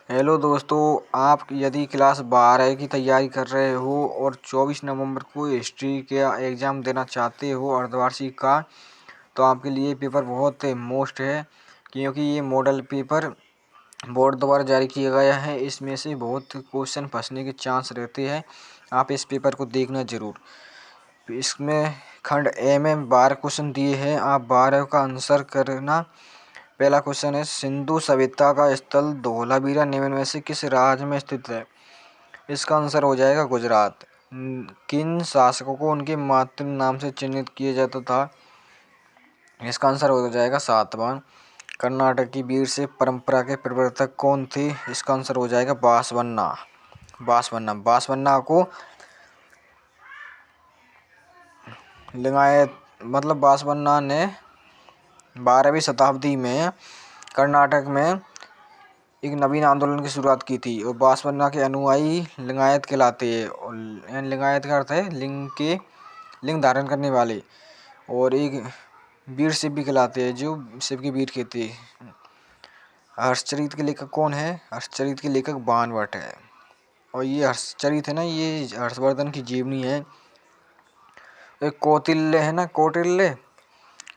Hello दोस्तों, आप यदि क्लास 12 की तैयारी कर रहे हो और 24 नवंबर को हिस्ट्री का एग्ज़ाम देना चाहते हो अर्धवार्षिक का, तो आपके लिए पेपर बहुत मोस्ट है, क्योंकि ये मॉडल पेपर बोर्ड द्वारा जारी किया गया है। इसमें से बहुत क्वेश्चन फंसने के चांस रहते हैं। आप इस पेपर को देखना ज़रूर। इसमें खंड ए में 12 क्वेश्चन दिए हैं, आप 12 का आंसर करना। पहला क्वेश्चन है, सिंधु सभ्यता का स्थल धोलावीरा निम्न में से किस राज्य में स्थित है? इसका आंसर हो जाएगा गुजरात। किन शासकों को उनके मातृ नाम से चिन्हित किया जाता था? इसका आंसर हो जाएगा सातवां। कर्नाटक की वीर से परंपरा के प्रवर्तक कौन थे? इसका आंसर हो जाएगा बासवन्ना। बासवन्ना को लिंगायत बासवन्ना ने 12वीं शताब्दी में कर्नाटक में एक नवीन आंदोलन की शुरुआत की थी और बासवन्ना के अनुयायी लिंगायत कहलाते हैं। और लिंगायत का अर्थ है लिंग धारण करने वाले, और एक वीर शिव भी कहलाते हैं, जो शिव के वीर कहते हैं। हर्षचरित के लेखक कौन है? हर्षचरित के लेखक बाण भट्ट है। और ये हर्षचरित है ना, ये हर्षवर्धन की जीवनी है। एक कौटिल्य है ना, कौटिल्य,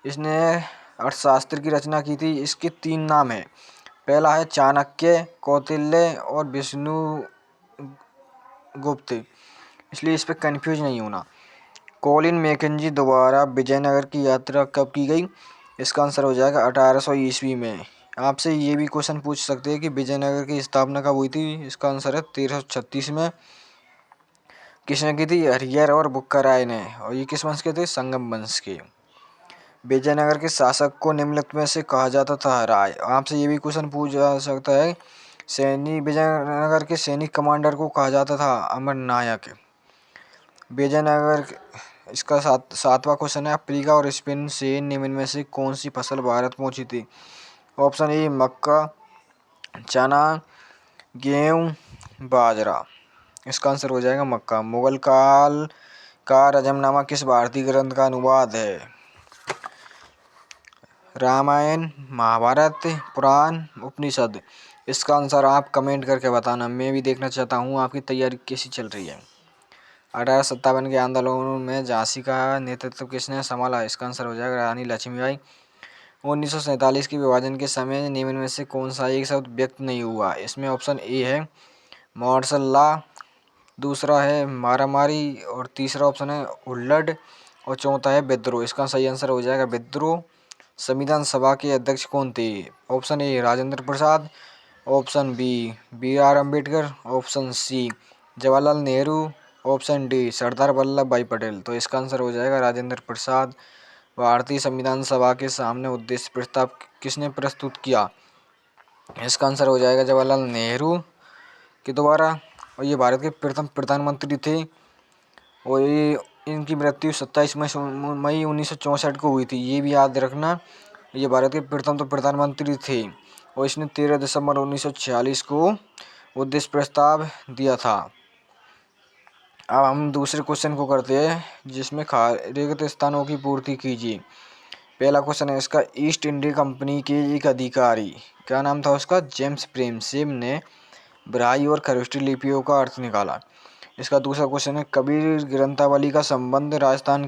इसने अर्थशास्त्र की रचना की थी। इसके 3 नाम हैं। पहला है चाणक्य, कौटिल्य और विष्णुगुप्त, इसलिए इस पर कंफ्यूज नहीं होना। कॉलिन मैकेंजी द्वारा विजयनगर की यात्रा कब की गई? इसका आंसर हो जाएगा 1800 ईस्वी में। आपसे ये भी क्वेश्चन पूछ सकते हैं कि विजयनगर की स्थापना कब हुई थी? इसका आंसर है 1336 में। किसने की थी? हरिहर और बुक्का राय ने। और ये किस वंश के थे? संगम वंश के। विजयनगर के शासक को निम्नलिखित में से कहा जाता था? राय। आपसे ये भी क्वेश्चन पूछा जा सकता है, विजयनगर के सैनिक कमांडर को कहा जाता था? अमरनायक। विजयनगर, इसका सातवां क्वेश्चन है, अफ्रीका और स्पेन से निम्न में से कौन सी फसल भारत पहुंची थी? ऑप्शन ए मक्का, चना, गेहूं, बाजरा। इसका आंसर हो जाएगा मक्का। मुगल काल का रजमनामा किस भारतीय ग्रंथ का अनुवाद है? रामायण, महाभारत, पुराण, उपनिषद। इसका आंसर आप कमेंट करके बताना, मैं भी देखना चाहता हूँ आपकी तैयारी कैसी चल रही है। 1857 के आंदोलन में झांसी का नेतृत्व किसने संभाला? इसका आंसर हो जाएगा रानी लक्ष्मीबाई। 1947 के विभाजन के समय निम्न में से कौन सा एक शब्द व्यक्त नहीं हुआ? इसमें ऑप्शन ए है मार्शल लॉ, दूसरा है मारामारी, और तीसरा ऑप्शन है हुल्लड़, और चौथा है विद्रोह। इसका सही आंसर हो जाएगा विद्रोह। संविधान सभा के अध्यक्ष कौन थे? Option A Rajendra Prasad, option B R Ambedkar, option C Jawaharlal Nehru, option D Sardar Vallabh Bhai Patel. तो इसका आंसर हो जाएगा राजेंद्र प्रसाद। भारतीय संविधान सभा के सामने उद्देश्य प्रस्ताव किसने प्रस्तुत किया? इसका आंसर हो जाएगा जवाहरलाल नेहरू के द्वारा। और ये भारत के प्रथम प्रधानमंत्री थे, और ये इनकी मृत्यु 27 मई 1964 को हुई थी, ये भी याद रखना। ये भारत के प्रथम प्रधानमंत्री थे, और इसने 13 दिसंबर 1946 को उद्देश्य प्रस्ताव दिया था। अब हम दूसरे क्वेश्चन को करते हैं, जिसमें रिक्त स्थानों की पूर्ति कीजिए। पहला क्वेश्चन है इसका, ईस्ट इंडिया कंपनी के एक अधिकारी, क्या नाम था उसका? जेम्स प्रेमसेन ने ब्राह्मी और खरोष्टी लिपियों का अर्थ निकाला। इसका दूसरा क्वेश्चन है, कबीर ग्रंथावली का संबंध राजस्थान